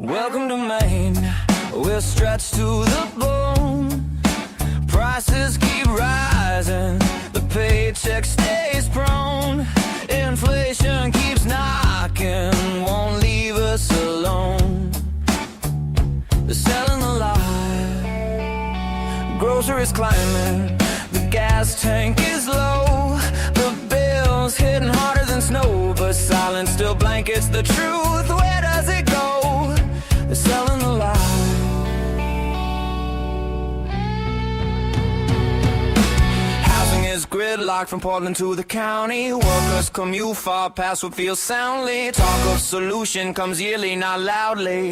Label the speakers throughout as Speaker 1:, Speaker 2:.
Speaker 1: Welcome to Maine, we're stretched to the bone. Prices keep rising, the paycheck stays prone. Inflation keeps knocking, won't leave us alone. They're selling the lie, groceries climbing, the gas tank is low. The bill's hitting harder than snow, but silence still blankets the truth. Where does it go? They're selling the lie. Housing is gridlocked from Portland to the county. Workers commute far past what feels soundly. Talk of solution comes yearly, not loudly.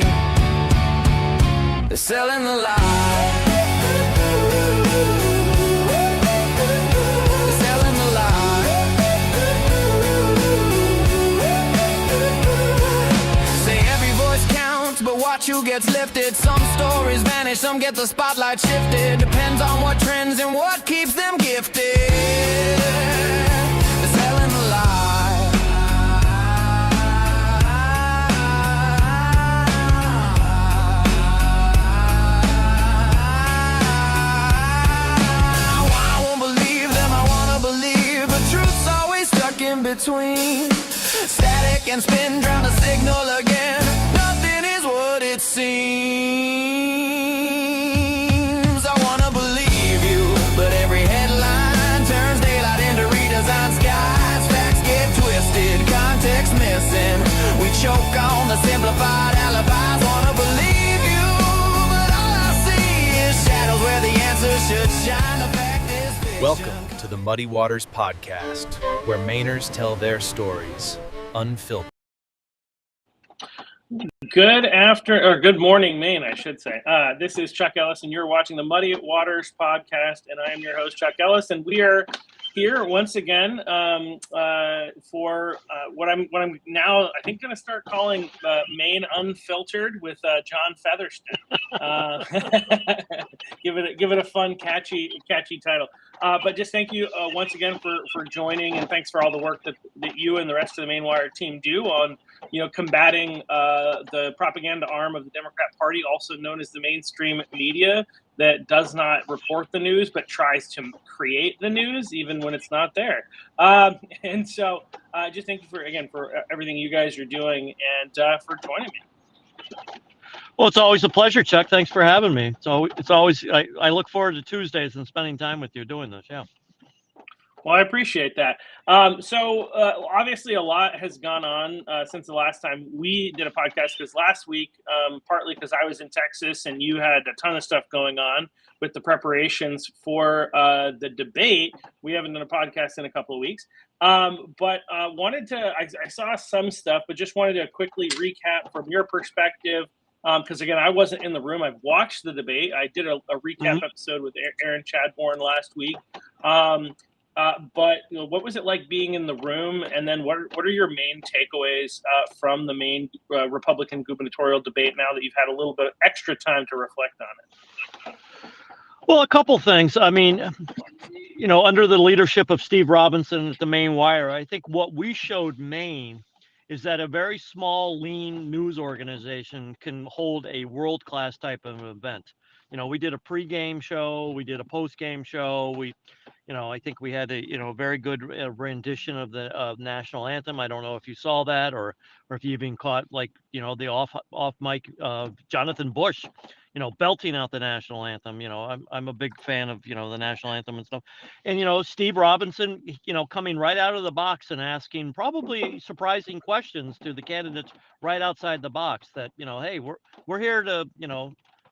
Speaker 1: They're selling the lie. They're selling the lie. Say every voice counts, but watch who gets lifted. Some stories vanish, some get the spotlight shifted. Depends on what trends and what keeps them gifted. They're selling the lie. I won't believe them, I wanna believe, but truth's always stuck in between. Static and spin, drown the signal again. Nothing is what it seems. I wanna believe you, but every headline turns daylight into redesigned skies. Facts get twisted, context missing. We choke on the simplified alibis. Wanna believe you, but all I see is shadows where the answers should shine. The fact is fiction.
Speaker 2: Welcome to the Muddy Waters Podcast, where Mainers tell their stories, unfiltered.
Speaker 3: Good morning, Maine, I should say. This is Chuck Ellis, and you're watching the Muddy Waters Podcast, and I am your host, Chuck Ellis, and we are here once again for what I'm now, I think, going to start calling Maine Unfiltered with John Fetherston. Give it a fun, catchy title. But just thank you once again for joining, and thanks for all the work that you and the rest of the Maine Wire team do on combating the propaganda arm of the Democrat Party, also known as the mainstream media, that does not report the news but tries to create the news even when it's not there. And so just thank you for everything you guys are doing and for joining me.
Speaker 4: Well, it's always a pleasure, Chuck. Thanks for having me. It's always I look forward to Tuesdays and spending time with you doing this. Yeah.
Speaker 3: Well, I appreciate that. So obviously a lot has gone on since the last time we did a podcast, because last week, partly because I was in Texas and you had a ton of stuff going on with the preparations for the debate, we haven't done a podcast in a couple of weeks. But I saw some stuff, but just wanted to quickly recap from your perspective. Because again, I wasn't in the room. I've watched the debate. I did a recap episode with Aaron Chadbourne last week. But what was it like being in the room? And then what are your main takeaways from the Maine Republican gubernatorial debate now that you've had a little bit of extra time to reflect on it?
Speaker 4: Well, a couple things. I mean, under the leadership of Steve Robinson at the Maine Wire, I think what we showed Maine is that a very small, lean news organization can hold a world-class type of event. We did a pre-game show, we did a post-game show. I think we had a very good rendition of the national anthem. I don't know if you saw that or if you even caught the off mic Jonathan Bush, belting out the national anthem. I'm a big fan of the national anthem and stuff. And Steve Robinson, coming right out of the box and asking probably surprising questions to the candidates right outside the box. That hey, we're here to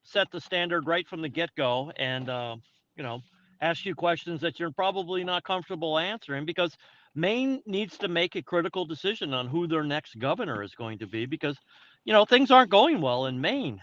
Speaker 4: set the standard right from the get-go, and ask you questions that you're probably not comfortable answering, because Maine needs to make a critical decision on who their next governor is going to be, because things aren't going well in Maine.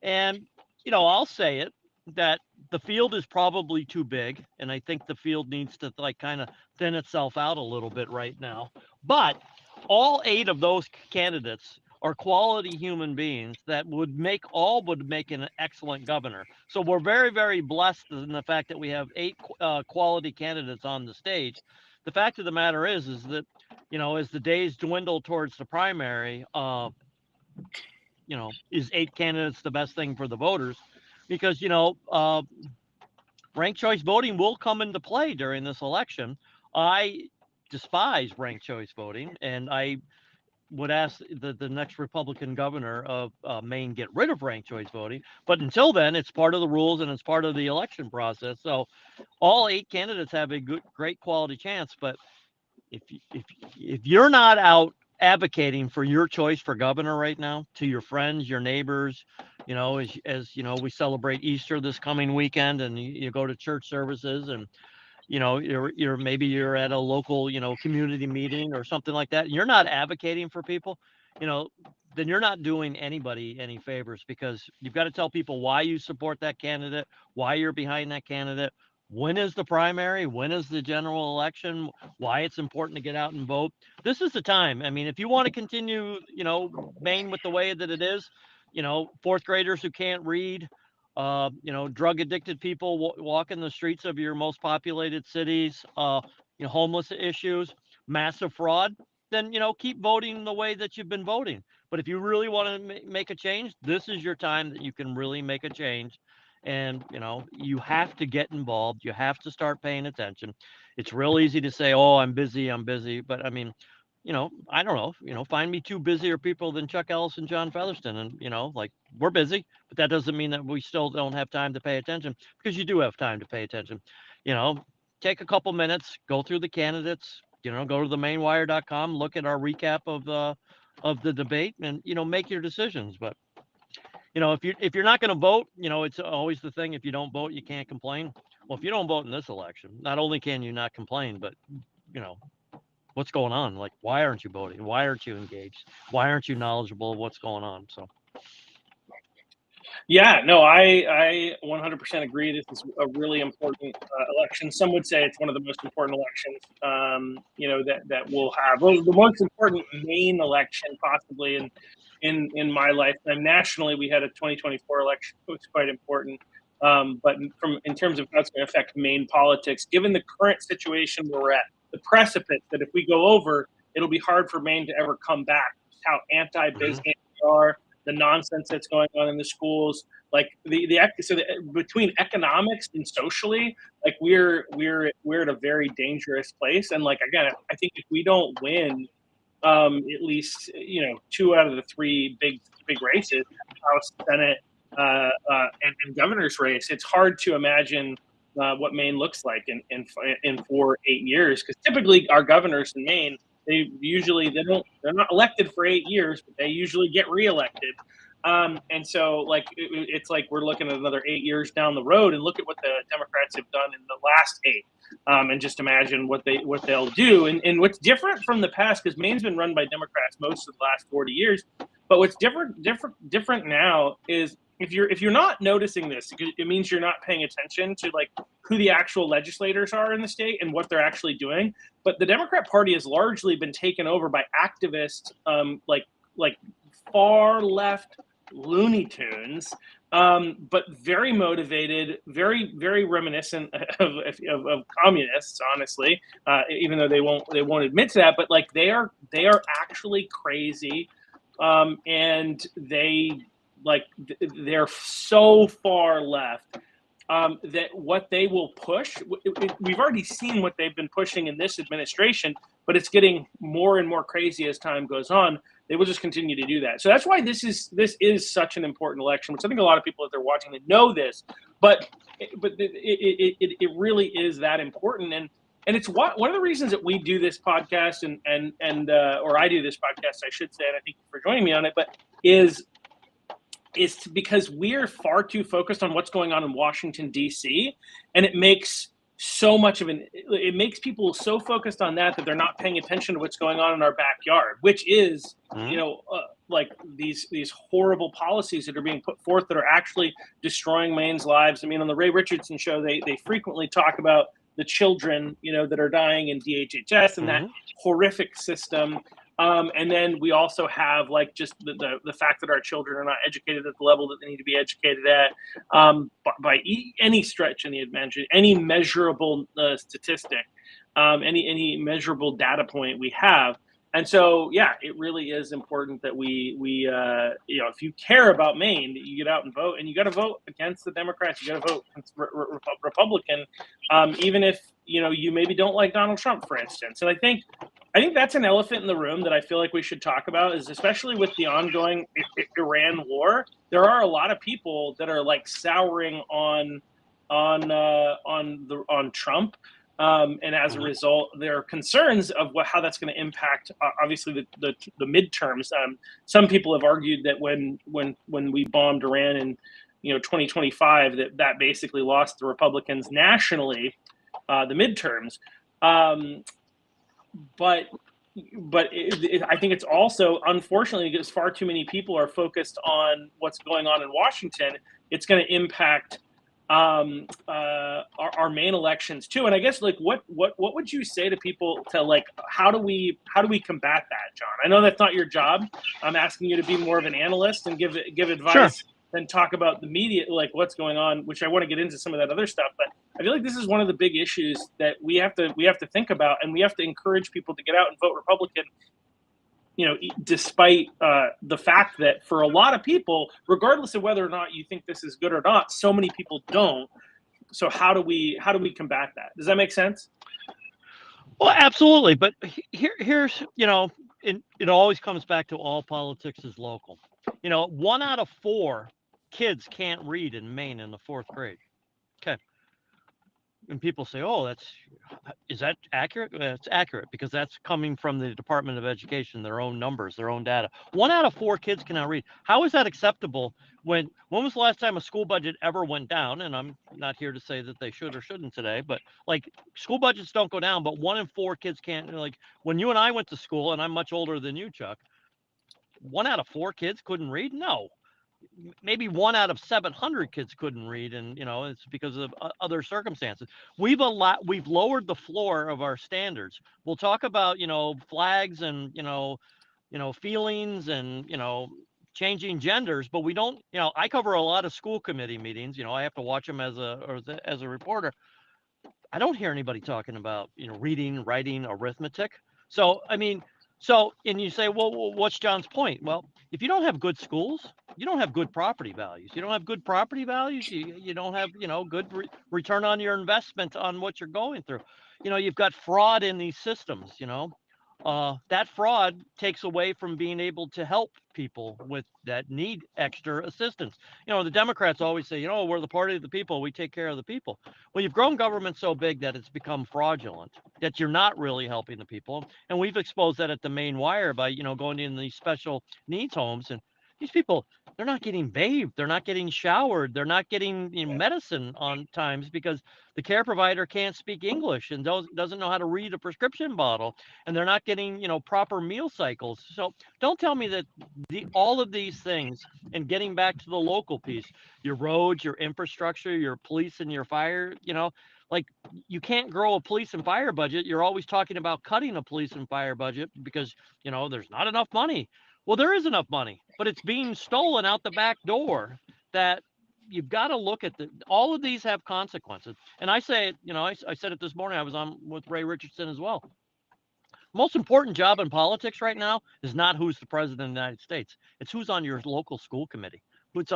Speaker 4: And I'll say it, that the field is probably too big, and I think the field needs to kind of thin itself out a little bit right now. But all 8 of those candidates are quality human beings that would make an excellent governor. So we're very, very blessed in the fact that we have 8 quality candidates on the stage. The fact of the matter is that, as the days dwindle towards the primary, is 8 candidates the best thing for the voters? Because, ranked choice voting will come into play during this election. I despise ranked choice voting, and I would ask the next Republican governor of Maine get rid of ranked choice voting. But until then, it's part of the rules and it's part of the election process. So all 8 candidates have a great quality chance. But if you're not out advocating for your choice for governor right now to your friends, your neighbors, as we celebrate Easter this coming weekend, and you go to church services, and you're maybe you're at a local community meeting or something like that, and you're not advocating for people, then you're not doing anybody any favors, because you've got to tell people why you support that candidate, why you're behind that candidate, when is the primary, when is the general election, why it's important to get out and vote. This is the time. I mean, if you want to continue Maine with the way that it is, fourth graders who can't read, drug addicted people walking the streets of your most populated cities, homeless issues, massive fraud, then, keep voting the way that you've been voting. But if you really want to make a change, this is your time that you can really make a change. And, you have to get involved. You have to start paying attention. It's real easy to say, oh, I'm busy. But I mean, I don't know, find me 2 busier people than Chuck Ellis and John Fetherston. And, we're busy, but that doesn't mean that we still don't have time to pay attention, because you do have time to pay attention. Take a couple minutes, go through the candidates, go to the mainewire.com, look at our recap of the debate, and, make your decisions. But, if you're not going to vote, it's always the thing. If you don't vote, you can't complain. Well, if you don't vote in this election, not only can you not complain, but, what's going on? Like, why aren't you voting? Why aren't you engaged? Why aren't you knowledgeable of what's going on? So,
Speaker 3: yeah, no, I 100% agree. This is a really important election. Some would say it's one of the most important elections, that we'll have. Well, the most important Maine election possibly in my lifetime. Nationally, we had a 2024 election, which was quite important. But in terms of how it's going to affect Maine politics, given the current situation where we're at, the precipice that if we go over, it'll be hard for Maine to ever come back. How anti-business we are, the nonsense that's going on in the schools, like between economics and socially, like we're at a very dangerous place. And like, again, I think if we don't win at least 2 out of the 3 big races, House, Senate, and governor's race, it's hard to imagine what Maine looks like in 4 or 8 years, because typically our governors in Maine, they're not elected for 8 years, but they usually get reelected. And so like it's like we're looking at another 8 years down the road, and look at what the Democrats have done in the last 8, and just imagine what they'll do. And what's different from the past, because Maine's been run by Democrats most of the last 40 years, but what's different now is if you're not noticing this, it means you're not paying attention to like who the actual legislators are in the state and what they're actually doing. But the Democrat Party has largely been taken over by activists, like far left Looney Tunes, but very motivated, very very reminiscent of communists, honestly, even though they won't admit to that. But like they are actually crazy, and they're so far left that what they will push, we've already seen what they've been pushing in this administration, but it's getting more and more crazy as time goes on. They will just continue to do that. So that's why this is such an important election, which I think a lot of people that they're watching, they know this, but it really is that important. And it's one of the reasons that we do this podcast or I do this podcast, I should say, and I thank you for joining me on it, but is because we're far too focused on what's going on in Washington, D.C., and it makes it makes people so focused on that they're not paying attention to what's going on in our backyard, which is, like these horrible policies that are being put forth that are actually destroying Maine's lives. I mean, on the Ray Richardson show, they frequently talk about the children, that are dying in DHHS and that horrific system. And then we also have like just the fact that our children are not educated at the level that they need to be educated at, by any stretch in the imagination, any measurable statistic, any measurable data point we have. And so, yeah, it really is important that we if you care about Maine, that you get out and vote, and you got to vote against the Democrats. You got to vote Republican, even if you maybe don't like Donald Trump, for instance. And I think that's an elephant in the room that I feel like we should talk about, is especially with the ongoing Iran war. There are a lot of people that are like souring on Trump. And as a result, there are concerns of how that's going to impact, obviously, the midterms. Some people have argued that when we bombed Iran in 2025, that basically lost the Republicans nationally the midterms. But I think it's also, unfortunately, because far too many people are focused on what's going on in Washington, it's going to impact our Maine elections too. And I guess, like, what would you say to people to, like, how do we combat that, Jon? I know that's not your job. I'm asking you to be more of an analyst and give advice. Sure. Than talk about the media, like what's going on, which I want to get into some of that other stuff. But I feel like this is one of the big issues that we have to think about, and we have to encourage people to get out and vote Republican. Despite the fact that for a lot of people, regardless of whether or not you think this is good or not, so many people don't. So how do we combat that? Does that make sense?
Speaker 4: Well, absolutely. But here's it always comes back to all politics is local. 1 out of 4 kids can't read in Maine in the 4th grade. Okay. And people say, "Oh, is that accurate?" It's accurate because that's coming from the Department of Education, their own numbers, their own data. 1 out of 4 kids cannot read. How is that acceptable? When was the last time a school budget ever went down? And I'm not here to say that they should or shouldn't today, but like, school budgets don't go down, but 1 in 4 kids can't. Like, when you and I went to school, and I'm much older than you, Chuck, 1 out of 4 kids couldn't read? No. Maybe 1 out of 700 kids couldn't read, and it's because of other circumstances. We've lowered the floor of our standards. We'll talk about flags and feelings and changing genders, but we don't. I cover a lot of school committee meetings. I have to watch them as a reporter. I don't hear anybody talking about reading, writing, arithmetic. So and you say, well, what's Jon's point? Well, if you don't have good schools, you don't have good property values. You don't have good property values. You don't have, good return on your investment on what you're going through. You've got fraud in these systems, that fraud takes away from being able to help people that need extra assistance. The Democrats always say, we're the party of the people. We take care of the people. Well, you've grown government so big that it's become fraudulent, that you're not really helping the people. And we've exposed that at the Maine Wire by, going in these special needs homes. And these people, they're not getting bathed. They're not getting showered. They're not getting medicine on times because the care provider can't speak English and doesn't know how to read a prescription bottle. And they're not getting, proper meal cycles. So don't tell me that all of these things, and getting back to the local piece, your roads, your infrastructure, your police and your fire, like, you can't grow a police and fire budget. You're always talking about cutting a police and fire budget because, there's not enough money. Well, there is enough money, but it's being stolen out the back door. That you've got to look at all of these have consequences. And I say, I said it this morning. I was on with Ray Richardson as well. Most important job in politics right now is not who's the president of the United States. It's who's on your local school committee. Who's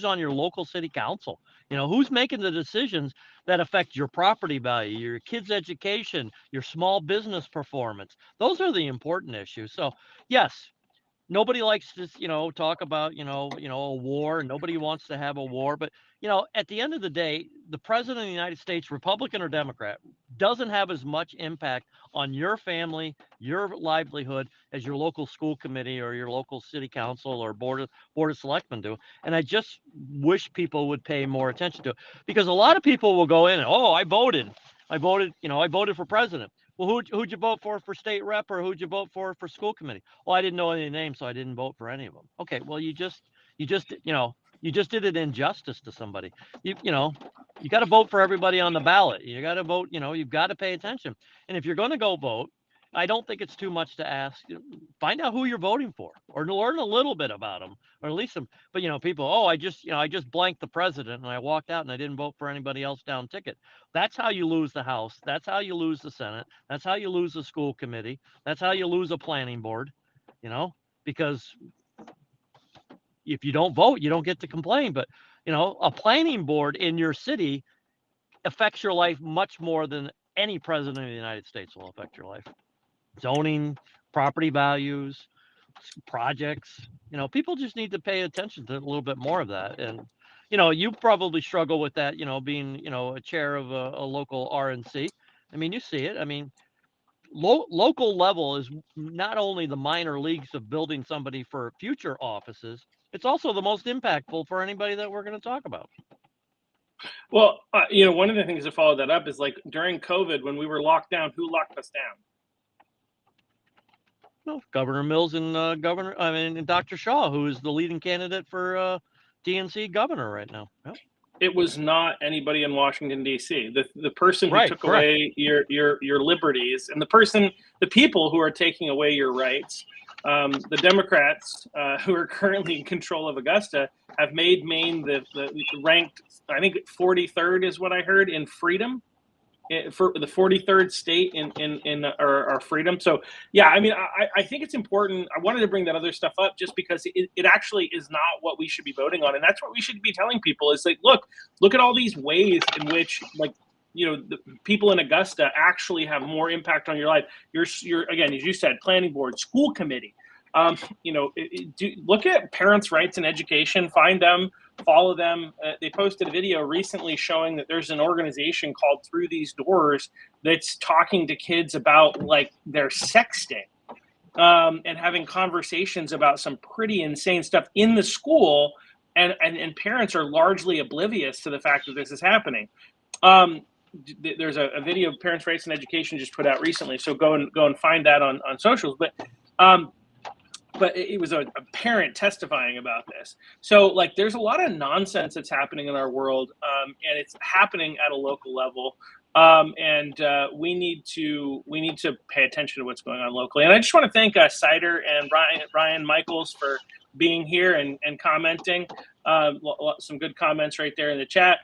Speaker 4: on your local city council. Who's making the decisions that affect your property value, your kids' education, your small business performance. Those are the important issues. So, yes, nobody likes to, talk about, a war. Nobody wants to have a war. But, at the end of the day, the president of the United States, Republican or Democrat, doesn't have as much impact on your family, your livelihood, as your local school committee or your local city council or board of selectmen do. And I just wish people would pay more attention to it, because a lot of people will go in and, I voted for president. Well, who'd you vote for state rep, or who'd you vote for school committee? Well, I didn't know any names, so I didn't vote for any of them. Okay, well, you just did an injustice to somebody. You got to vote for everybody on the ballot. You got to vote. You've got to pay attention. And if you're going to go vote, I don't think it's too much to ask. Find out who you're voting for, or learn a little bit about them, or at least some. But people, oh, I just blanked the president and I walked out and I didn't vote for anybody else down ticket. That's how you lose the House. That's how you lose the Senate. That's how you lose the school committee. That's how you lose a planning board. Because if you don't vote, you don't get to complain. But a planning board in your city affects your life much more than any president of the United States will affect your life. Zoning, property values, projects. People just need to pay attention to a little bit more of that. And you probably struggle with that. Being a chair of a local RNC. I mean, you see it. I mean, local level is not only the minor leagues of building somebody for future offices. It's also the most impactful for anybody that we're going to talk about.
Speaker 3: Well, one of the things to follow that up is like during COVID when we were locked down, who locked us down?
Speaker 4: Well, Governor Mills and and Dr. Shaw, who is the leading candidate for DNC governor right now. Yep.
Speaker 3: It was not anybody in Washington D.C. The person who took away your liberties, and the people who are taking away your rights. The Democrats who are currently in control of Augusta have made Maine the ranked, I think 43rd is what I heard, in freedom, for the 43rd state in our freedom. So yeah, I mean, I think it's important. I wanted to bring that other stuff up just because it actually is not what we should be voting on, and that's what we should be telling people is like, look at all these ways in which the people in Augusta actually have more impact on your life. You're again, as you said, planning board, school committee. Look at parents' rights in education. Find them, follow them. They posted a video recently showing that there's an organization called Through These Doors that's talking to kids about like their sexting and having conversations about some pretty insane stuff in the school, and parents are largely oblivious to the fact that this is happening. There's a video of Parents' Rights in Education just put out recently, so go and find that on socials. But it was a parent testifying about this. So like, there's a lot of nonsense that's happening in our world, and it's happening at a local level. We need to pay attention to what's going on locally. And I just want to thank Cider and Ryan Michaels for being here and commenting. Some good comments right there in the chat.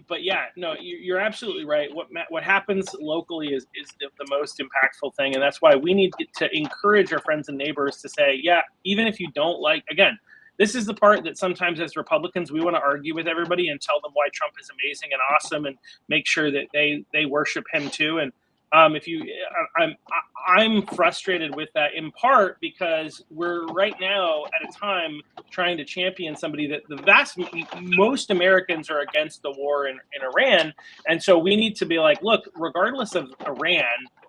Speaker 3: But yeah, no, you're absolutely right. What happens locally is the most impactful thing, and that's why we need to encourage our friends and neighbors to say, yeah, even if you don't like, again, this is the part that sometimes as Republicans we want to argue with everybody and tell them why Trump is amazing and awesome, and make sure that they worship him too. And I'm frustrated with that in part because we're right now at a time trying to champion somebody that most Americans are against the war in Iran. And so we need to be like, look, regardless of Iran,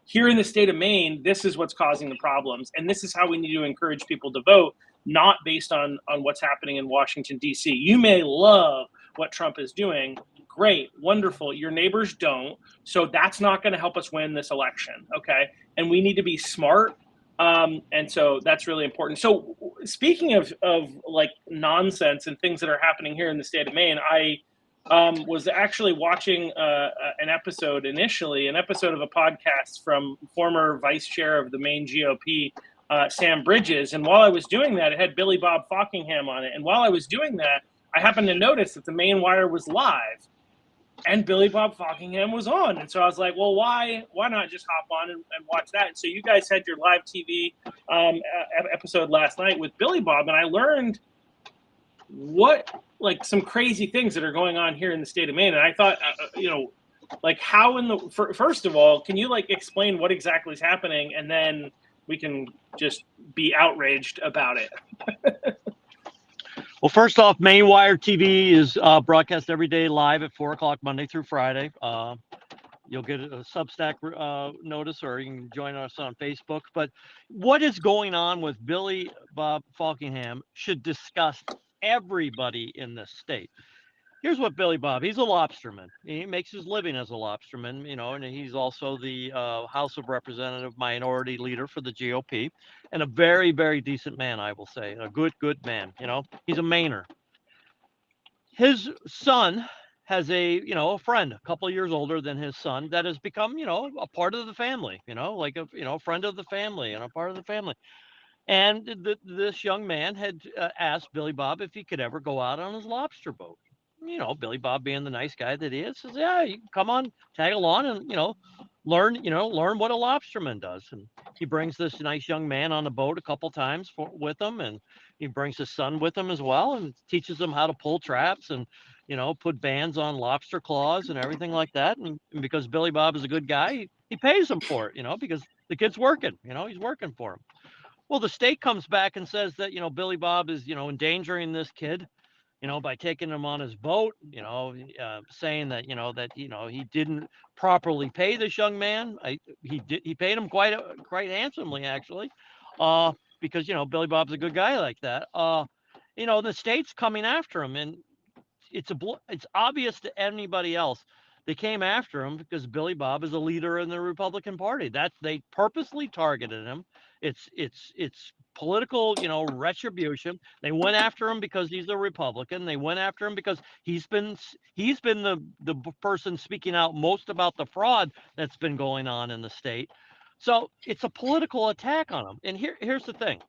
Speaker 3: here in the state of Maine, this is what's causing the problems. And this is how we need to encourage people to vote, not based on what's happening in Washington, D.C. You may love what Trump is doing. Great, wonderful. Your neighbors don't. So that's not going to help us win this election. Okay. And we need to be smart. And so that's really important. So speaking of like nonsense and things that are happening here in the state of Maine, I was actually watching an episode of a podcast from former vice chair of the Maine GOP, Sam Bridges. And while I was doing that, it had Billy Bob Faulkingham on it. And while I was doing that, I happened to notice that the Maine Wire was live and Billy Bob Faulkingham was on. And so I was like, well, why not just hop on and watch that? And so you guys had your live TV episode last night with Billy Bob, and I learned some crazy things that are going on here in the state of Maine. And I thought, like how first of all, can you like explain what exactly is happening? And then we can just be outraged about it.
Speaker 4: Well, first off, Maine Wire TV is broadcast every day live at 4 o'clock Monday through Friday. You'll get a Substack notice, or you can join us on Facebook. But what is going on with Billy Bob Faulkingham should disgust everybody in this state. Here's what Billy Bob, he's a lobsterman. He makes his living as a lobsterman, and he's also the House of Representative minority leader for the GOP, and a very, very decent man, I will say, a good man. He's a Mainer. His son has a friend a couple of years older than his son that has become a part of the family, like a friend of the family and a part of the family. And this young man had asked Billy Bob if he could ever go out on his lobster boat. Billy Bob, being the nice guy that he is, says, "Yeah, you can come on, tag along, and learn what a lobsterman does." And he brings this nice young man on the boat a couple times with him, and he brings his son with him as well, and teaches him how to pull traps and put bands on lobster claws and everything like that. And because Billy Bob is a good guy, he pays him for it, because the kid's working. He's working for him. Well, the state comes back and says that, Billy Bob is, endangering this kid, by taking him on his boat, saying that, he didn't properly pay this young man. He paid him quite handsomely, actually, because, Billy Bob's a good guy like that. The state's coming after him, and it's obvious to anybody else. They came after him because Billy Bob is a leader in the Republican Party. They purposely targeted him. It's political, retribution. They went after him because he's a Republican. They went after him because he's been the person speaking out most about the fraud that's been going on in the state. So it's a political attack on him. And here's the thing.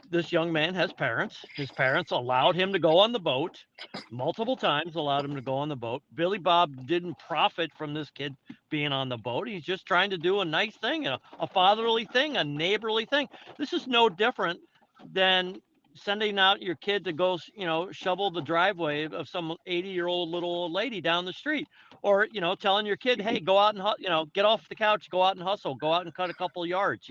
Speaker 4: This young man has parents. His parents allowed him to go on the boat multiple times, allowed him to go on the boat. Billy Bob didn't profit from this kid being on the boat. He's just trying to do a nice thing, a fatherly thing, a neighborly thing. This is no different than sending out your kid to go, shovel the driveway of some 80-year-old little old lady down the street, or, telling your kid, hey, go out and, get off the couch, go out and hustle, go out and cut a couple of yards,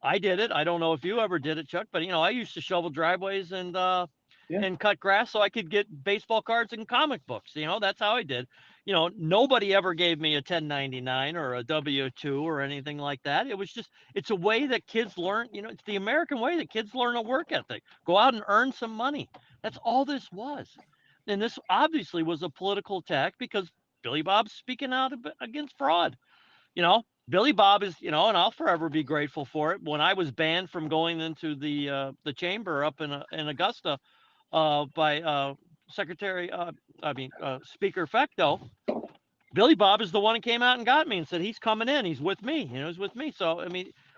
Speaker 4: I did it. I don't know if you ever did it, Chuck, but I used to shovel driveways and cut grass so I could get baseball cards and comic books. That's how I did. Nobody ever gave me a 1099 or a W-2 or anything like that. It's a way that kids learn, it's the American way that kids learn a work ethic. Go out and earn some money. That's all this was. And this obviously was a political attack because Billy Bob's speaking out against fraud. Billy Bob is, and I'll forever be grateful for it. When I was banned from going into the chamber up in Augusta by Speaker Fecto, Billy Bob is the one who came out and got me and said he's coming in. He's with me. He's with me. So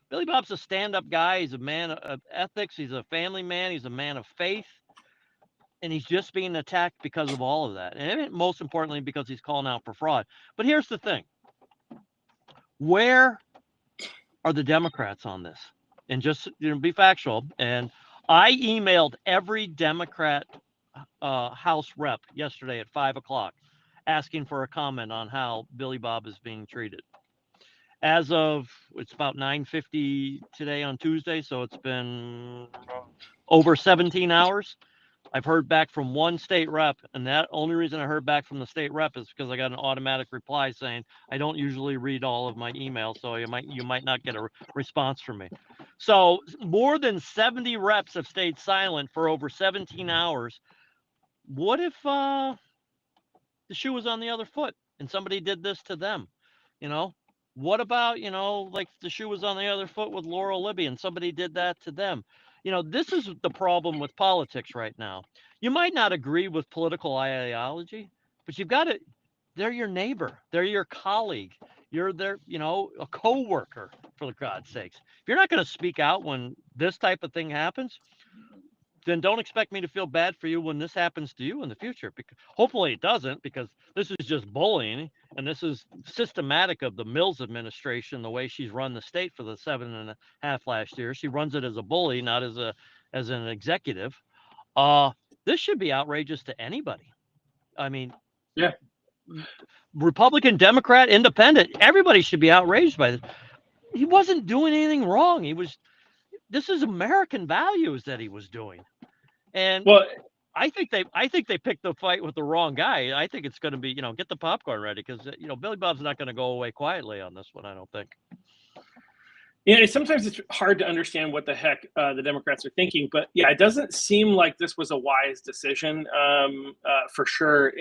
Speaker 4: Billy Bob's a stand-up guy. He's a man of ethics. He's a family man. He's a man of faith. And he's just being attacked because of all of that. And most importantly, because he's calling out for fraud. But here's the thing. Where are the Democrats on this? And just be factual. And I emailed every Democrat House rep yesterday at 5:00 asking for a comment on how Billy Bob is being treated. As of, it's about 9:50 today on Tuesday, so it's been over 17 hours. I've heard back from one state rep, and that only reason I heard back from the state rep is because I got an automatic reply saying I don't usually read all of my emails, so you might not get a response from me. So more than 70 reps have stayed silent for over 17 hours. What if the shoe was on the other foot and somebody did this to them? What about, like the shoe was on the other foot with Laurel Libby and somebody did that to them? This is the problem with politics right now. You might not agree with political ideology, but you've got to, they're your neighbor. They're your colleague. You're their, a co-worker, for God's sakes. If you're not going to speak out when this type of thing happens, then don't expect me to feel bad for you when this happens to you in the future. Because hopefully it doesn't, because this is just bullying, and this is systematic of the Mills administration, the way she's run the state for the 7.5 last year. She runs it as a bully, not as an executive. This should be outrageous to anybody.
Speaker 3: Yeah.
Speaker 4: Republican, Democrat, Independent, everybody should be outraged by this. He wasn't doing anything wrong. This is American values that he was doing. And I think they picked the fight with the wrong guy. I think it's going to be, get the popcorn ready, because, Billy Bob's not going to go away quietly on this one, I don't think.
Speaker 3: Sometimes it's hard to understand what the heck the Democrats are thinking, but yeah, it doesn't seem like this was a wise decision for sure.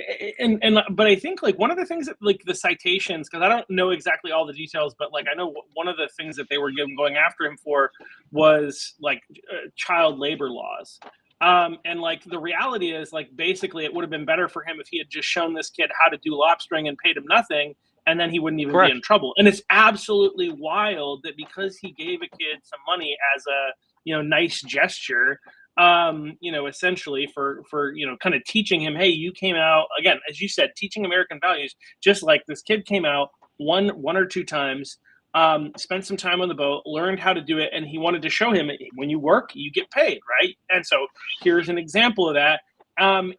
Speaker 3: But I think like one of the things that like the citations, because I don't know exactly all the details, but like I know one of the things that they were going after him for was like child labor laws. And like the reality is, like, basically it would have been better for him if he had just shown this kid how to do lobstering and paid him nothing, and then he wouldn't even be in trouble. And it's absolutely wild that because he gave a kid some money as a nice gesture, essentially for kind of teaching him, hey, you came out again, as you said, teaching American values, just like this kid came out one or two times, spent some time on the boat, learned how to do it, and he wanted to show him when you work, you get paid, right? And so here's an example of that. And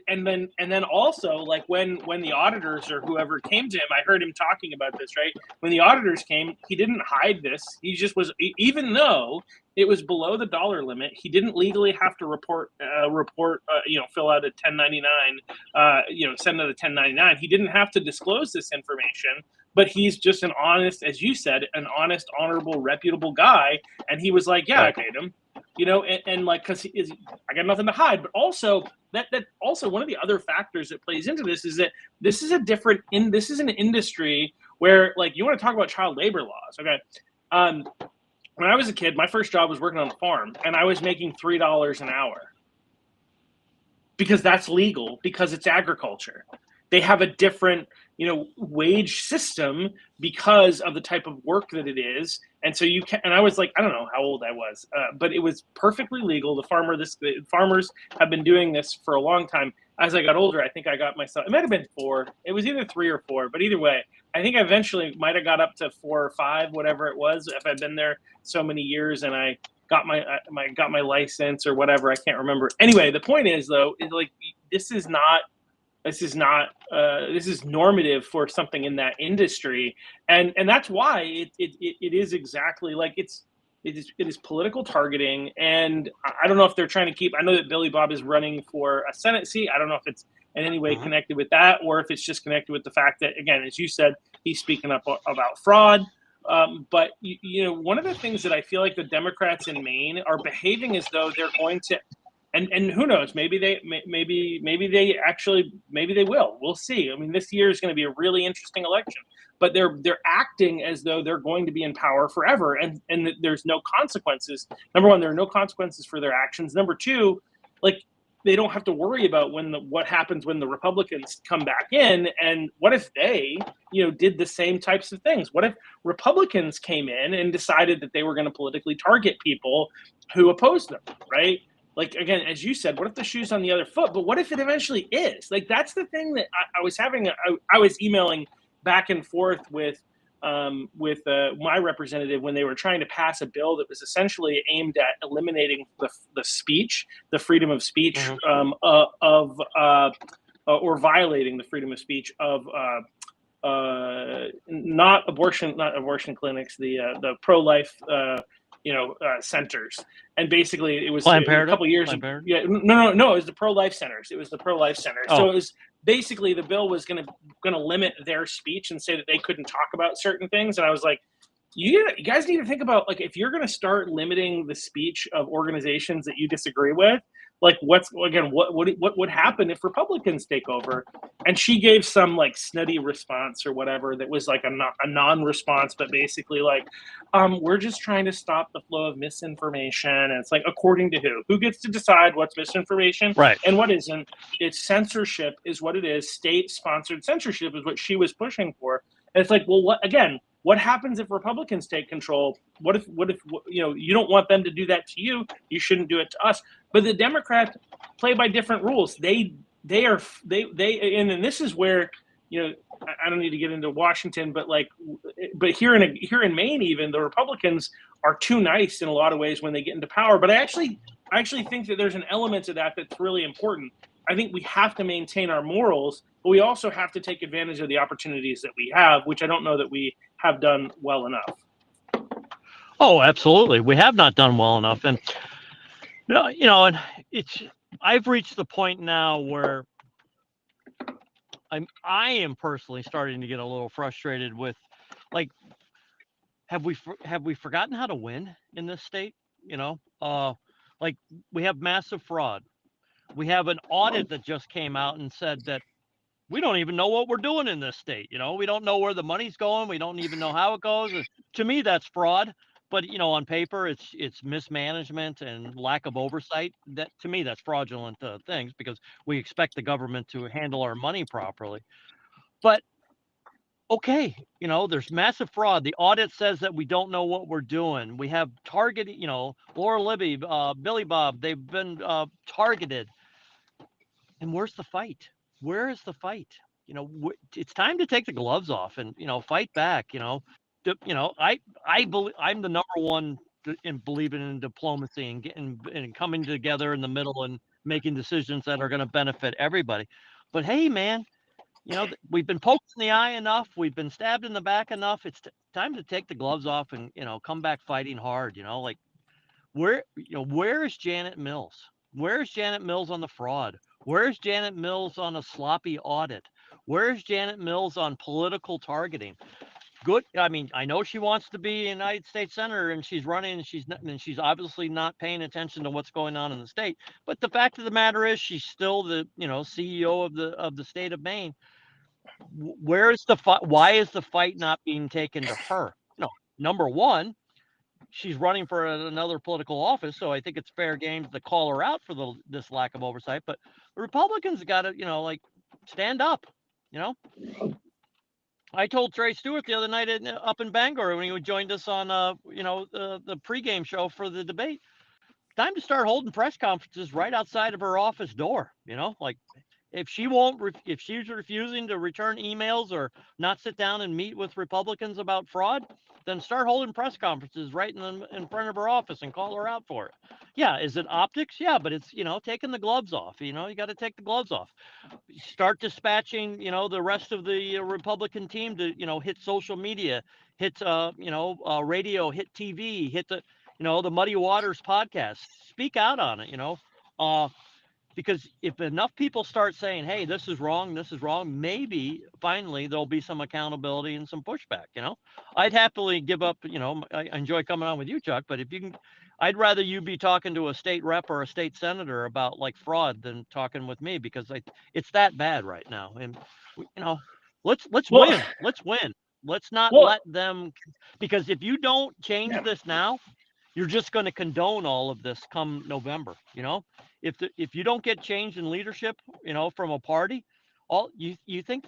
Speaker 3: then also, like when the auditors or whoever came to him, I heard him talking about this, right? When the auditors came, he didn't hide this. He just was, even though it was below the dollar limit, he didn't legally have to fill out a 1099, send out a 1099. He didn't have to disclose this information, but he's just an honest, as you said, an honest, honorable, reputable guy. And he was like, yeah, I paid him, and like, cause I got nothing to hide. But also that also one of the other factors that plays into this is that this is an industry where, like, you want to talk about child labor laws. Okay. When I was a kid, my first job was working on a farm, and I was making $3 an hour because that's legal, because it's agriculture. They have a different, wage system because of the type of work that it is. And so and I was like, I don't know how old I was, but it was perfectly legal. The farmers have been doing this for a long time. As I got older, I think I got myself, it might've been 4. It was either 3 or 4, but either way, I think I eventually might've got up to 4 or 5, whatever it was, if I'd been there so many years and I got my license or whatever. I can't remember. Anyway, the point is, though, is like, this is normative for something in that industry, and that's why it is exactly like it is political targeting. And I don't know if they're trying to keep. I know that Billy Bob is running for a Senate seat. I don't know if it's in any way connected with that, or if it's just connected with the fact that, again, as you said, he's speaking up about fraud. But one of the things that I feel like the Democrats in Maine are behaving as though they're going to. And who knows? Maybe they will. We'll see. I mean, this year is going to be a really interesting election. But they're acting as though they're going to be in power forever, and there's no consequences. Number one, there are no consequences for their actions. Number two, like, they don't have to worry about what happens when the Republicans come back in, and what if they did the same types of things? What if Republicans came in and decided that they were going to politically target people who opposed them, right? Like, again, as you said, what if the shoe's on the other foot? But what if it eventually is? Like, that's the thing that I was having. I was emailing back and forth with my representative when they were trying to pass a bill that was essentially aimed at eliminating the freedom of speech or violating the freedom of speech of not abortion clinics, the pro-life centers. And basically it was a couple of years. Yeah, no, it was the pro-life centers. It was the pro-life centers. Oh. So it was basically, the bill was going to limit their speech and say that they couldn't talk about certain things. And I was like, you guys need to think about, like, if you're going to start limiting the speech of organizations that you disagree with, like, what would happen if Republicans take over? And she gave some, like, snooty response or whatever that was like a non-response, but basically like, we're just trying to stop the flow of misinformation. And it's like, according to who? Who gets to decide what's misinformation,
Speaker 4: right,
Speaker 3: and what isn't? It's censorship is what it is. State-sponsored censorship is what she was pushing for. And it's like, well, what happens if Republicans take control? What if you don't want them to do that to you? You shouldn't do it to us. But the Democrats play by different rules. And this is where, I don't need to get into Washington, but here in Maine, even the Republicans are too nice in a lot of ways when they get into power. But I actually think that there's an element to that that's really important. I think we have to maintain our morals, but we also have to take advantage of the opportunities that we have, which I don't know that we have done well enough.
Speaker 4: Oh, absolutely. We have not done well enough. And, and I've reached the point now where I am personally starting to get a little frustrated with, like, have we forgotten how to win in this state? Like, we have massive fraud. We have an audit that just came out and said that we don't even know what we're doing in this state. We don't know where the money's going. We don't even know how it goes. And to me, that's fraud. But on paper, it's mismanagement and lack of oversight. That to me, that's fraudulent things because we expect the government to handle our money properly. But okay, there's massive fraud. The audit says that we don't know what we're doing. We have targeted, Laura Libby, Billy Bob, they've been targeted. And where's the fight? Where is the fight? It's time to take the gloves off and fight back. I believe I'm the number one in believing in diplomacy and getting and coming together in the middle and making decisions that are going to benefit everybody. But hey, man, we've been poked in the eye enough. We've been stabbed in the back enough. It's time to take the gloves off and come back fighting hard. Like where is Janet Mills? Where's Janet Mills on the fraud? Where's Janet Mills on a sloppy audit? Where's Janet Mills on political targeting? Good. I mean, I know she wants to be a United States Senator and she's running and she's obviously not paying attention to what's going on in the state. But the fact of the matter is she's still the, CEO of the state of Maine. Where is the fight? Why is the fight not being taken to her? Number one, she's running for another political office, so I think it's fair game to call her out for this lack of oversight. But the Republicans got to, stand up. I told Trey Stewart the other night up in Bangor when he joined us on, the pregame show for the debate. Time to start holding press conferences right outside of her office door. If she's refusing to return emails or not sit down and meet with Republicans about fraud, then start holding press conferences right in front of her office and call her out for it. Yeah, is it optics? Yeah, but it's taking the gloves off. You got to take the gloves off. Start dispatching the rest of the Republican team to hit social media, hit radio, hit TV, hit the Muddy Waters podcast. Speak out on it. Because if enough people start saying, hey, this is wrong, maybe finally there'll be some accountability and some pushback. I'd happily give up, I enjoy coming on with you, Chuck, but if you can, I'd rather you be talking to a state rep or a state senator about like fraud than talking with me because it's that bad right now. And, let's win. Let's win. Let's not let them, because if you don't change this now, you're just going to condone all of this come November. If you don't get change in leadership, from a party, you think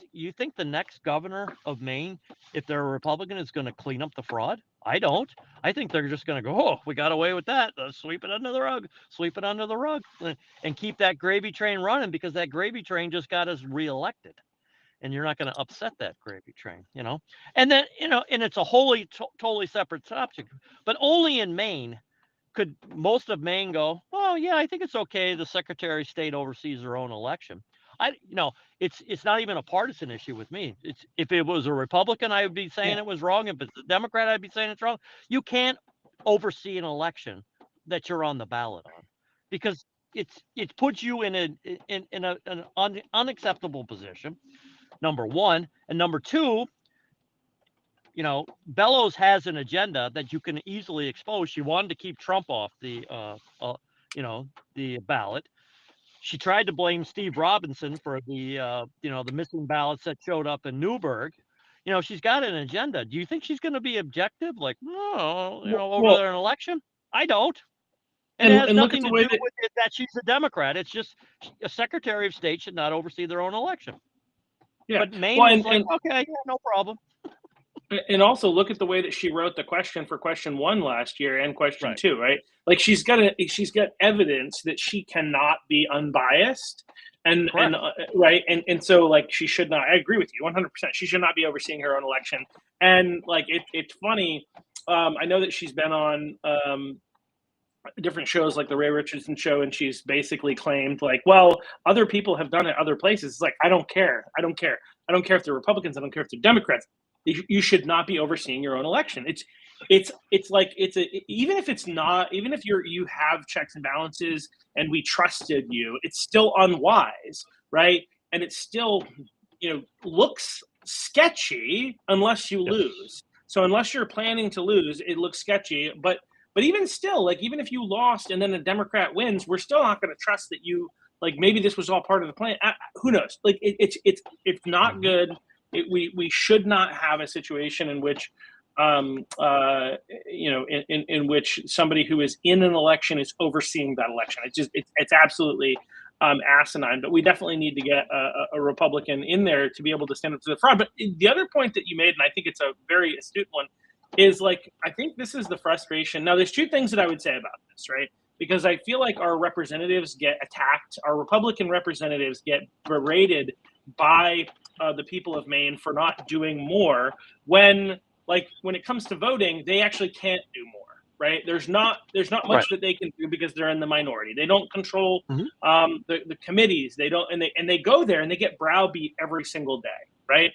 Speaker 4: the next governor of Maine, if they're a Republican, is going to clean up the fraud? I don't. I think they're just going to go, oh, we got away with that. Sweep it under the rug, and keep that gravy train running because that gravy train just got us reelected. And you're not going to upset that gravy train, And then, and it's a totally separate subject, but only in Maine could most of Maine go, oh yeah, I think it's okay. The Secretary of State oversees her own election. It's not even a partisan issue with me. If it was a Republican, I would be saying it was wrong. If it's a Democrat, I'd be saying it's wrong. You can't oversee an election that you're on the ballot on because it puts you in an unacceptable position. Number one, and number two, Bellows has an agenda that you can easily expose. She wanted to keep Trump off the ballot. She tried to blame Steve Robinson for the missing ballots that showed up in Newburgh. She's got an agenda. Do you think she's going to be objective? Like, over there an election? I don't. And it has nothing to do with it that she's a Democrat. It's just a Secretary of State should not oversee their own election. Yeah. But Maine is like, okay, yeah, no problem.
Speaker 3: And also look at the way that she wrote the question for question 1 last year and question 2, right? Like she's got evidence that she cannot be unbiased and right. And so like she should not, I agree with you 100%. She should not be overseeing her own election. And like, it's funny. I know that she's been on, different shows like the Ray Richardson show, and she's basically claimed like, well, other people have done it other places. It's like, I don't care if they're Republicans. I don't care if they're Democrats. You should not be overseeing your own election. It's like even if you have checks and balances and we trusted you, it's still unwise, right? And it still looks sketchy unless you lose. So unless you're planning to lose, it looks sketchy. But even still, like even if you lost and then a Democrat wins, we're still not going to trust that you like maybe this was all part of the plan. Who knows? Like it's not good. We should not have a situation in which in which somebody who is in an election is overseeing that election. It's absolutely asinine. But we definitely need to get a Republican in there to be able to stand up to the fraud. But the other point that you made, and I think it's a very astute one, is like, I think this is the frustration. Now, there's two things that I would say about this, right? Because I feel like our representatives get attacked, our Republican representatives get berated by the people of Maine for not doing more when it comes to voting, they actually can't do more, right? There's not much that they can do because they're in the minority. They don't control the committees. They don't, and they go there and they get browbeat every single day, right?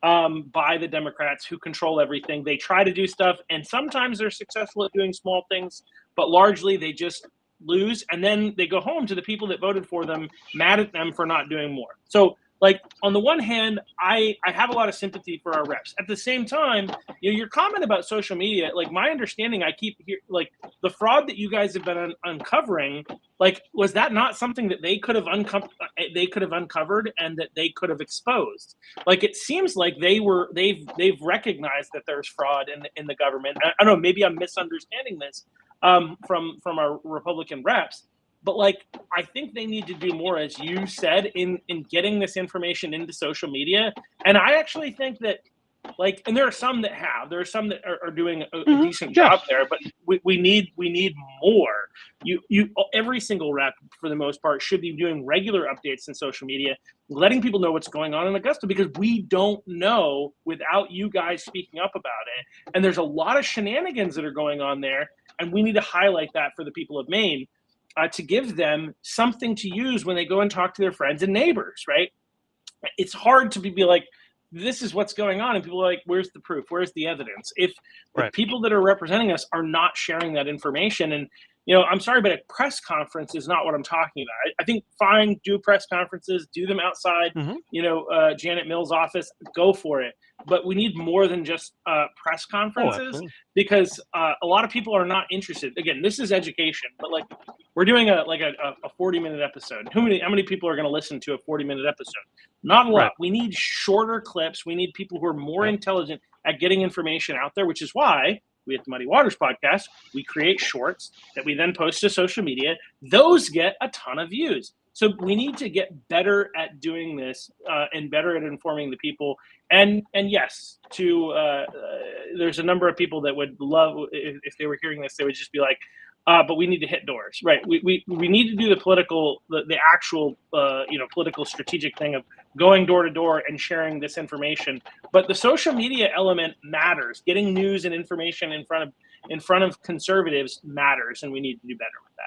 Speaker 3: By the Democrats who control everything. They try to do stuff, and sometimes they're successful at doing small things, but largely they just lose, and then they go home to the people that voted for them, mad at them for not doing more. So, like, on the one hand, I have a lot of sympathy for our reps. At the same time, your comment about social media, like, my understanding, I keep hearing, like, the fraud that you guys have been uncovering, like, was that not something that they could have uncovered and that they could have exposed? Like, it seems like they've recognized that there's fraud in the government. I don't know, maybe I'm misunderstanding this from our Republican reps. But, like, I think they need to do more, as you said, in getting this information into social media. And I actually think that, like, and there are some that are doing a decent job there, but we need more. Every single rep, for the most part, should be doing regular updates in social media, letting people know what's going on in Augusta, because we don't know without you guys speaking up about it. And there's a lot of shenanigans that are going on there, and we need to highlight that for the people of Maine. To give them something to use when they go and talk to their friends and neighbors, right? It's hard to be like, this is what's going on. And people are like, where's the proof? Where's the evidence? If the people that are representing us are not sharing that information, and, I'm sorry, but a press conference is not what I'm talking about. I think fine, do press conferences, do them outside, Janet Mills' office, go for it. But we need more than just press conferences, because a lot of people are not interested. Again, this is education, but, like, we're doing a 40-minute episode. How many people are going to listen to a 40-minute episode? Not a lot. We need shorter clips. We need people who are more intelligent at getting information out there, which is why we at the Muddy Waters podcast, we create shorts that we then post to social media. Those get a ton of views. So we need to get better at doing this and better at informing the people. And yes, there's a number of people that would love, if they were hearing this, they would just be like, but we need to hit doors, right? We need to do the actual political strategic thing of going door to door and sharing this information. But the social media element matters. Getting news and information in front of conservatives matters, and we need to do better with that.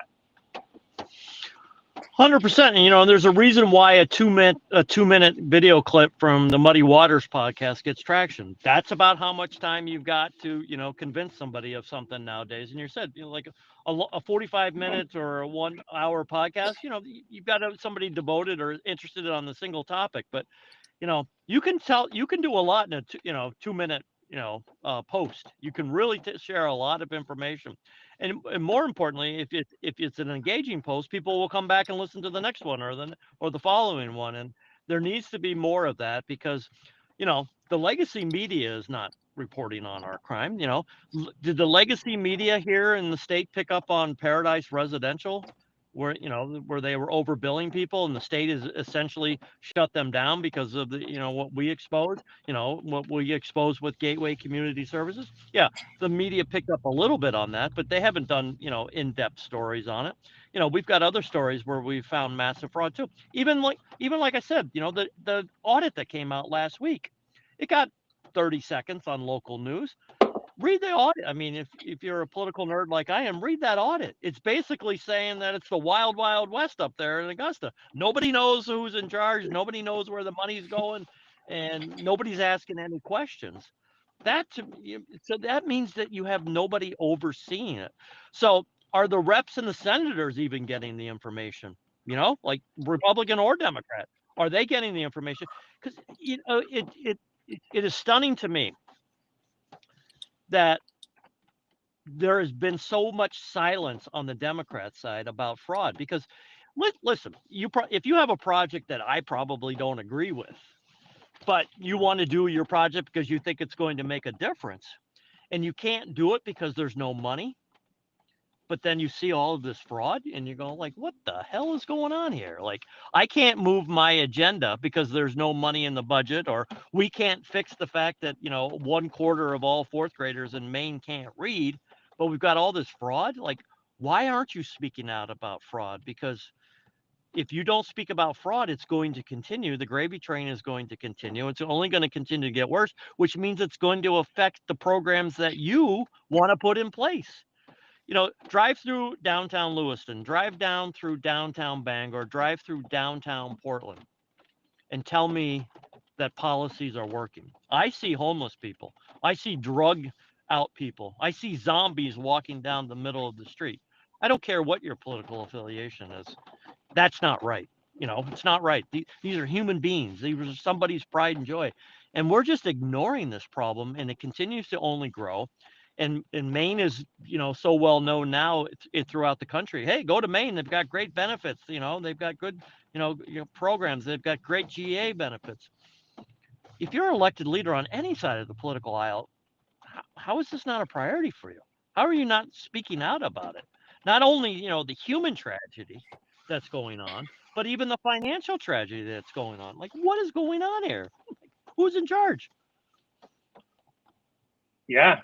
Speaker 4: 100%. And, there's a reason why a two minute video clip from the Muddy Waters podcast gets traction. That's about how much time you've got to, convince somebody of something nowadays. And you said, like a 45 minutes or a 1 hour podcast, you've got somebody devoted or interested on the single topic. But, you can do a lot in a 2 minute, post. You can really share a lot of information. And more importantly, if it's an engaging post, people will come back and listen to the next one or the following one. And there needs to be more of that, because, the legacy media is not reporting on our crime. Did the legacy media here in the state pick up on Paradise Residential, where they were overbilling people, and the state is essentially shut them down because of what we exposed, with Gateway Community Services? Yeah, the media picked up a little bit on that, but they haven't done, in-depth stories on it. We've got other stories where we found massive fraud too. Even like I said, the audit that came out last week, it got 30 seconds on local news. Read the audit. I mean, if you're a political nerd like I am, read that audit. It's basically saying that it's the wild, wild west up there in Augusta. Nobody knows who's in charge. Nobody knows where the money's going, and nobody's asking any questions. So that means that you have nobody overseeing it. So are the reps and the senators even getting the information? Like Republican or Democrat, are they getting the information? Because it is stunning to me that there has been so much silence on the Democrat side about fraud. Because listen, if you have a project that I probably don't agree with, but you want to do your project because you think it's going to make a difference, and you can't do it because there's no money. But then you see all of this fraud and you go like, what the hell is going on here? Like, I can't move my agenda because there's no money in the budget, or we can't fix the fact that, 1/4 of all fourth graders in Maine can't read, but we've got all this fraud. Like, why aren't you speaking out about fraud? Because if you don't speak about fraud, it's going to continue. The gravy train is going to continue. It's only going to continue to get worse, which means it's going to affect the programs that you want to put in place. Drive through downtown Lewiston, drive down through downtown Bangor, drive through downtown Portland, and tell me that policies are working. I see homeless people. I see drug out people. I see zombies walking down the middle of the street. I don't care what your political affiliation is. That's not right. It's not right. These are human beings. These are somebody's pride and joy. And we're just ignoring this problem, and it continues to only grow. And Maine is, so well known now throughout the country. Hey, go to Maine. They've got great benefits. They've got good, programs. They've got great GA benefits. If you're an elected leader on any side of the political aisle, how is this not a priority for you? How are you not speaking out about it? Not only, the human tragedy that's going on, but even the financial tragedy that's going on. Like, what is going on here? Who's in charge?
Speaker 3: Yeah.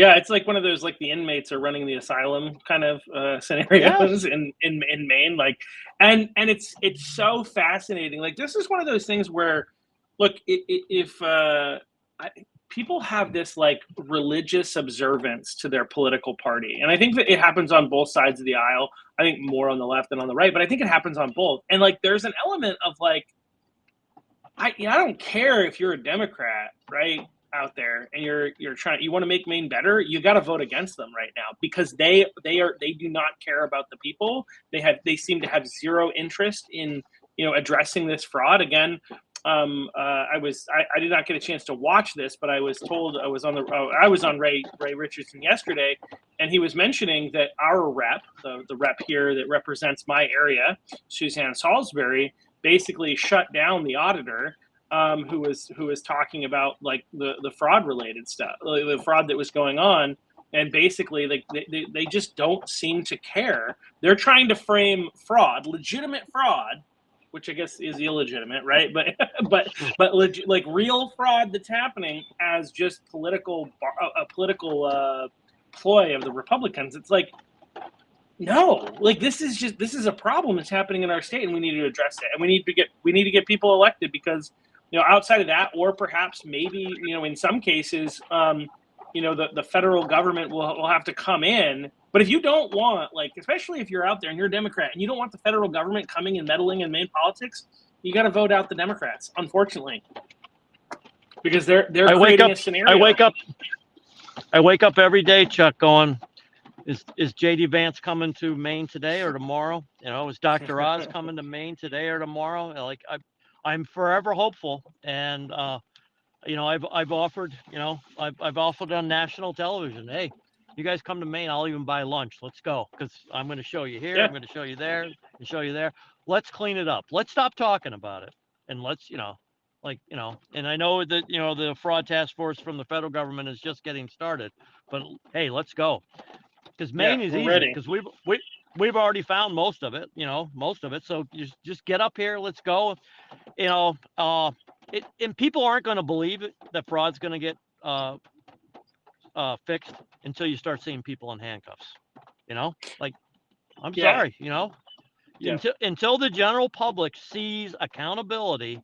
Speaker 3: It's like one of those, like, the inmates are running the asylum kind of scenarios in Maine. Like, and it's so fascinating. Like, this is one of those things where, look, if people have this like religious observance to their political party, and I think that it happens on both sides of the aisle. I think more on the left than on the right, but I think it happens on both. And like, there's an element of like, I don't care if you're a Democrat, right, out there, and you want to make Maine better, you got to vote against them right now, because they do not care about the people. They seem to have zero interest in addressing this fraud. Again, I did not get a chance to watch this, but I was told I was on Ray Richardson yesterday, and he was mentioning that our rep, the rep here that represents my area, Suzanne Salisbury, basically shut down the auditor who was talking about like the fraud related stuff, the fraud that was going on. And basically, like, they just don't seem to care. They're trying to frame fraud, legitimate fraud, which I guess is illegitimate, right? But like real fraud that's happening as just a political ploy of the Republicans. It's like, no, like, this is a problem that's happening in our state, and we need to address it. And we need to get people elected, because outside of that, or perhaps maybe in some cases, the federal government will have to come in. But if you don't want, like, especially if you're out there and you're a Democrat and you don't want the federal government coming and meddling in Maine politics, you got to vote out the Democrats, unfortunately, because they're creating a scenario.
Speaker 4: I wake up every day, Chuck, going, is JD Vance coming to Maine today or tomorrow? Is Dr. Oz coming to Maine today or tomorrow? Like, I'm forever hopeful, and I've offered, I've offered on national television, hey, you guys come to Maine, I'll even buy lunch. Let's go, because I'm going to show you here, I'm going to show you there, and show you there. Let's clean it up. Let's stop talking about it, and let's, and I know that the fraud task force from the federal government is just getting started, but hey, let's go, because Maine is easy, because we've already found most of it. So just get up here. Let's go. And people aren't going to believe it, that fraud's going to get fixed until you start seeing people in handcuffs. Like, I'm sorry. Until the general public sees accountability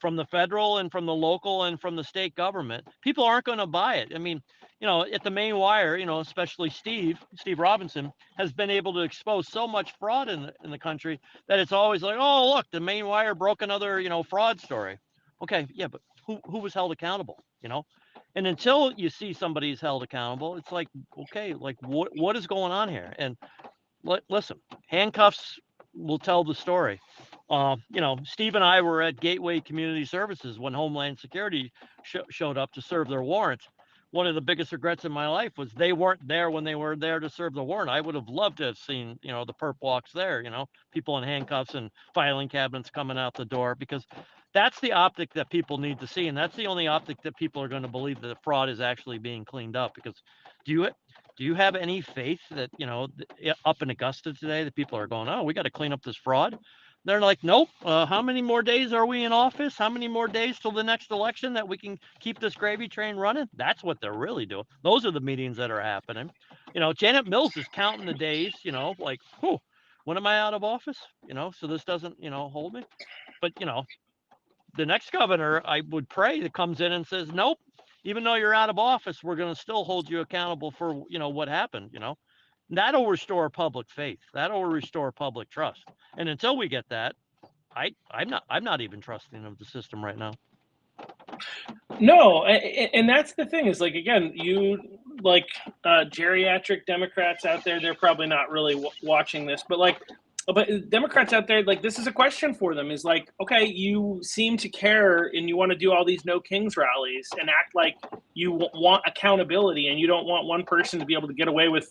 Speaker 4: from the federal and from the local and from the state government, people aren't going to buy it. I mean, at the Maine Wire, especially Steve Robinson has been able to expose so much fraud in the country that it's always like, oh, look, the Maine Wire broke another, fraud story. Okay, yeah, but who was held accountable, And until you see somebody's held accountable, it's like, okay, like what is going on here? And listen, handcuffs will tell the story. Steve and I were at Gateway Community Services when Homeland Security showed up to serve their warrant. one of the biggest regrets in my life was they weren't there when they were there to serve the warrant. I would have loved to have seen, the perp walks there, people in handcuffs and filing cabinets coming out the door, because that's the optic that people need to see. And that's the only optic that people are going to believe that the fraud is actually being cleaned up. Because do you have any faith that, up in Augusta today, that people are going, oh, we got to clean up this fraud? They're like, nope. How many more days are we in office? How many more days till the next election that we can keep this gravy train running? That's what they're really doing. Those are the meetings that are happening. Janet Mills is counting the days, like, whew, when am I out of office? So this doesn't, hold me. But, the next governor, I would pray, that comes in and says, nope, even though you're out of office, we're going to still hold you accountable for, what happened, That'll restore public faith. That'll restore public trust. And until we get that, I'm not even trusting of the system right now.
Speaker 3: No, and that's the thing is, like, again, you like geriatric Democrats out there, they're probably not really watching this, but Democrats out there, like, this is a question for them, is like, okay, you seem to care and you want to do all these No Kings rallies and act like you want accountability, and you don't want one person to be able to get away with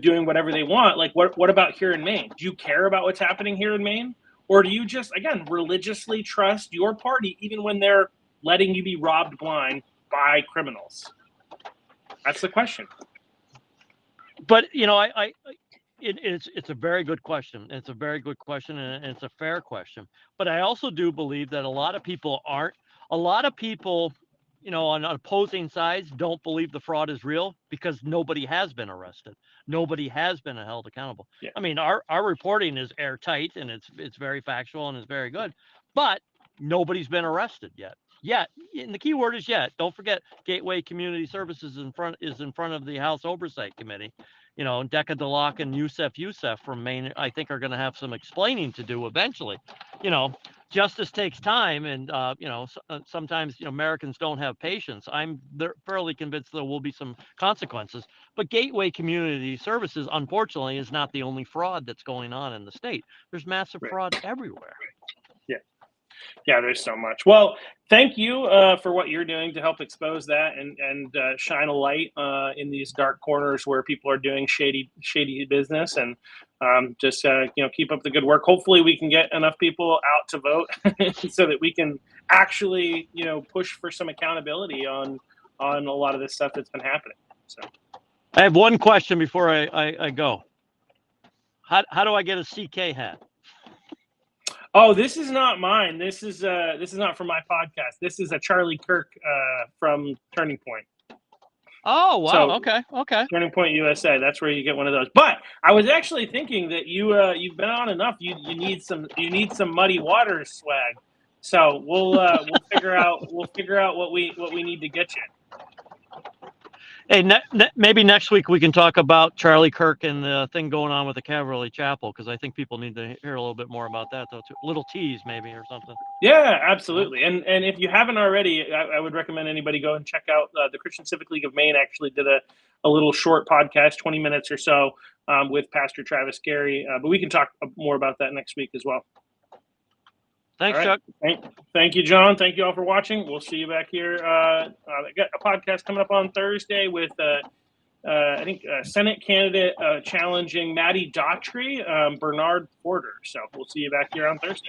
Speaker 3: doing whatever they want. Like, what about here in Maine? Do you care about what's happening here in Maine? Or do you just, again, religiously trust your party even when they're letting you be robbed blind by criminals? That's the question.
Speaker 4: But, it's a very good question. It's a very good question, and it's a fair question. But I also do believe that a lot of people, on opposing sides, don't believe the fraud is real because nobody has been arrested. Nobody has been held accountable.
Speaker 3: Yeah.
Speaker 4: I mean, our reporting is airtight, and it's very factual, and it's very good, but nobody's been arrested yet. And the key word is yet. Don't forget, Gateway Community Services is in front of the House Oversight Committee. Decca DeLocke and Youssef from Maine, I think, are going to have some explaining to do eventually. Justice takes time, and sometimes Americans don't have patience. I'm fairly convinced there will be some consequences. But Gateway Community Services, unfortunately, is not the only fraud that's going on in the state. There's massive fraud everywhere.
Speaker 3: Yeah, there's so much. Well, thank you for what you're doing to help expose that and shine a light in these dark corners where people are doing shady business, and just keep up the good work. Hopefully we can get enough people out to vote so that we can actually push for some accountability on a lot of this stuff that's been happening. So
Speaker 4: I have one question before I go. How do I get a CK hat?
Speaker 3: Oh, this is not mine. This is not from my podcast. This is a Charlie Kirk from Turning Point.
Speaker 4: Oh, wow.
Speaker 3: So,
Speaker 4: okay.
Speaker 3: Turning Point USA. That's where you get one of those. But I was actually thinking that you've been on enough. You need some Muddy Waters swag. So we'll figure out what we need to get you.
Speaker 4: Hey, maybe next week we can talk about Charlie Kirk and the thing going on with the Calvary Chapel, because I think people need to hear a little bit more about that, though. A little tease, maybe, or something.
Speaker 3: Yeah, absolutely. And if you haven't already, I would recommend anybody go and check out the Christian Civic League of Maine. Actually did a little short podcast, 20 minutes or so, with Pastor Travis Gary. But we can talk more about that next week as well.
Speaker 4: Thanks,
Speaker 3: right.
Speaker 4: Chuck.
Speaker 3: Thank you, John. Thank you all for watching. We'll see you back here. I got a podcast coming up on Thursday with, I think, Senate candidate challenging Maddie Daughtry, Bernard Porter. So we'll see you back here on Thursday.